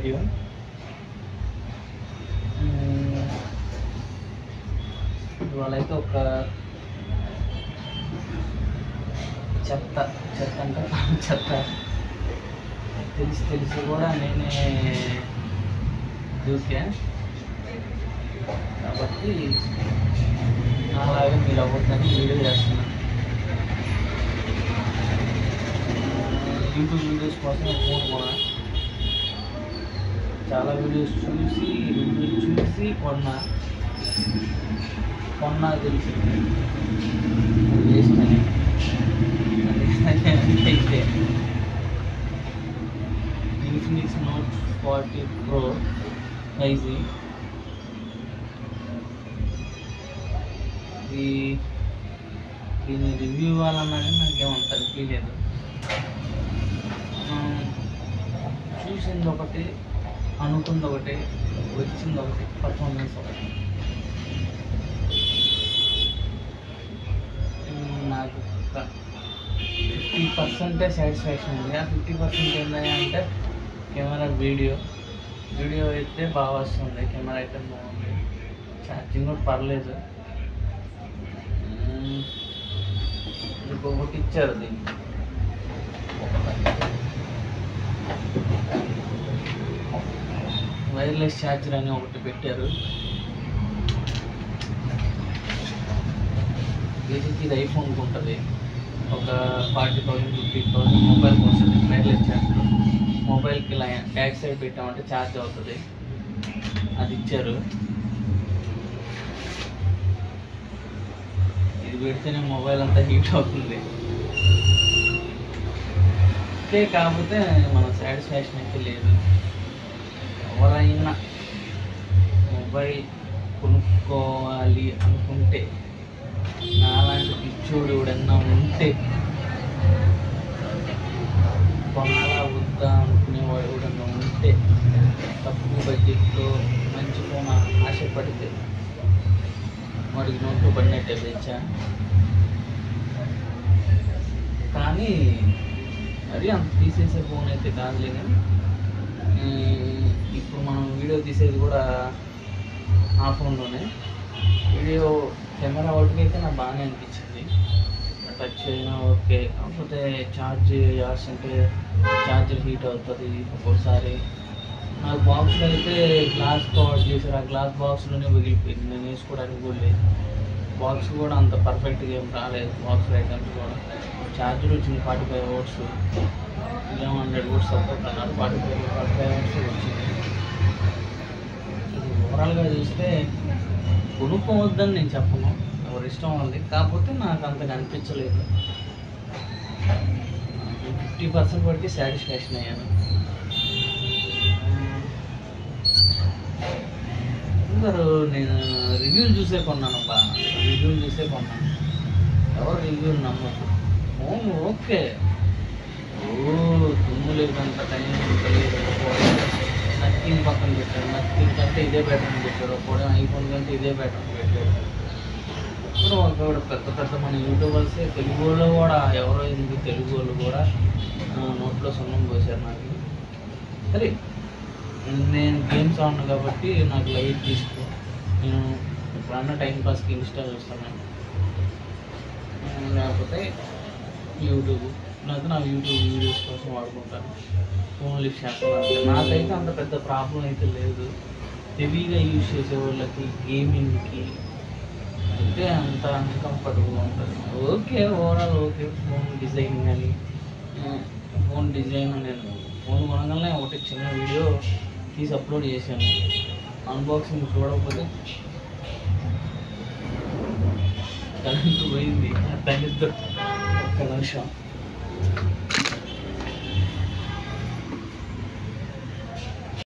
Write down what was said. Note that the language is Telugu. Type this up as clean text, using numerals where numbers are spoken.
వీడియో. ఇవాళ అయితే ఒక చెత్త అంటే చెత్త తెలిసి కూడా నేనే దూకా. కాబట్టి నాలాగే మీరు అవ్వద్దని వీడియో చేస్తున్నాను. యూట్యూబ్ వీడియోస్ కోసం ఫోన్ చాలా వీడియోస్ చూసి కొన్నా తెలిసింది వేస్ట్ అని. అయితే ఇన్ఫినిక్స్ నోట్ 40 Pro 5G దీన్ని రివ్యూ ఇవ్వాలన్నా కానీ నాకేమంత అనిపించలేదు. చూసింది ఒకటి, అనుకుంది ఒకటి, వచ్చింది ఒకటి, పర్ఫార్మెన్స్ ఒకటి. నాకు 50% సాటిస్ఫాక్షన్ ఉంది. ఆ 50% ఏంటంటే కెమెరా, వీడియో అయితే బాగా వస్తుంది, కెమెరా అయితే బాగుంది, ఛార్జింగ్ కూడా పర్లేదు. ఇంకొకటి ఇచ్చారు దీన్ని, వైర్లెస్ ఛార్జర్ అని ఒకటి పెట్టారు. బేసిక్ ఇది ఐఫోన్కి ఉంటుంది. ఒక 40,000 50,000 మొబైల్కి వస్తుంది వైర్లెస్ ఛార్జర్. మొబైల్కి ఇలా బ్యాక్ సైడ్ పెట్టామంటే ఛార్జ్ అవుతుంది. అది ఇచ్చారు. ఇది పెడితేనే మొబైల్ అంతా హీట్ అవుతుంది. కాకపోతే మన సాటిస్ఫాక్షన్ అయితే లేదు. ఎవరైనా మొబైల్ కొనుక్కోవాలి అనుకుంటే, నాలాంటి పిచ్చోడు ఎవడన్నా ఉంటే, కొనాలా వద్దా అనుకునేవాడు ఎవడన్నా ఉంటే, తక్కువ బడ్జెట్లో మంచి ఫోన్ ఆశపడితే వాడికి నోట్లో పడినట్టే తెచ్చా. కానీ అది అంత తీసేసే ఫోన్ అయితే కాదులే. కానీ ఇప్పుడు మనం వీడియో తీసేది కూడా ఆ ఫోన్లోనే. వీడియో కెమెరా ఒకటికైతే నాకు బాగానే అనిపించింది, టచ్ అయినా ఓకే. కాకపోతే ఛార్జ్ చేయాల్సింటే ఛార్జర్ హీట్ అవుతుంది ఒక్కోసారి. నాకు బాక్స్లో అయితే గ్లాస్ కవర్ చేశారు, ఆ గ్లాస్ బాక్స్లోనే పగిలిపోయింది. నేను వేసుకోవడానికి కూడా లేదు. బాక్స్ కూడా అంత పర్ఫెక్ట్గా ఏం రాలేదు. బాక్స్ ఐటమ్స్ కూడా ఛార్జర్ వచ్చింది 45 watts, ఇదేమో 100 watts సపోర్ట్ అన్నారు. 45 watts వచ్చింది. ఇది ఓవరాల్గా చూస్తే కొనుక్కోవద్దని నేను చెప్పను, ఎవరి ఇష్టం ఉంది. కాకపోతే నాకు అంతగా అనిపించలేదు. 50% వరకు సాటిస్ఫాక్షన్ అయ్యాను. అందరూ నేను రివ్యూలు చూసే కొన్నాను, ఎవరు రివ్యూలు నమ్మదు. ఫోన్ ఓకే, దుమ్ము లేదంత టైం లేదు. నథింగ్ పక్కన పెట్టారు, నథింగ్ కంటే ఇదే బెటర్ అని పెట్టారు. కూడా ఐఫోన్ కంటే ఇదే బెటర్ అని పెట్టారు. ఇప్పుడు ఒకడు పెద్ద మన యూట్యూబర్సే, తెలుగు వాళ్ళు కూడా ఎవరో ఎందుకు తెలుగు వాళ్ళు కూడా నోట్లో సున్నం పోసారు నాకు. సరే, నేను గేమ్స్ ఆడినా కాబట్టి నాకు లైట్ తీసుకో. నేను ఎప్పుడన్నా టైంపాస్కి ఇన్స్టా చూస్తాను, లేకపోతే యూట్యూబ్. నాకు నా యూట్యూబ్ వీడియోస్ కోసం వాడుకుంటాను. ఫోన్ లిఫ్ట్ చేస్తాను. నాకైతే అంత పెద్ద ప్రాబ్లం అయితే లేదు. హెవీగా యూజ్ చేసే వాళ్ళకి, గేమింగ్కి అయితే అంత అన్కంఫర్టబుల్గా ఉంటుంది. Okay, overall okay. Phone design కానీ, ఫోన్ డిజైన్ నేను ఫోన్ కొనగానే ఒకటి చిన్న వీడియో తీసి అప్లోడ్ చేశాను. అన్బాక్సింగ్ చూడకపోతే కరెంట్ పోయింది. ఒక్క నిమిషం.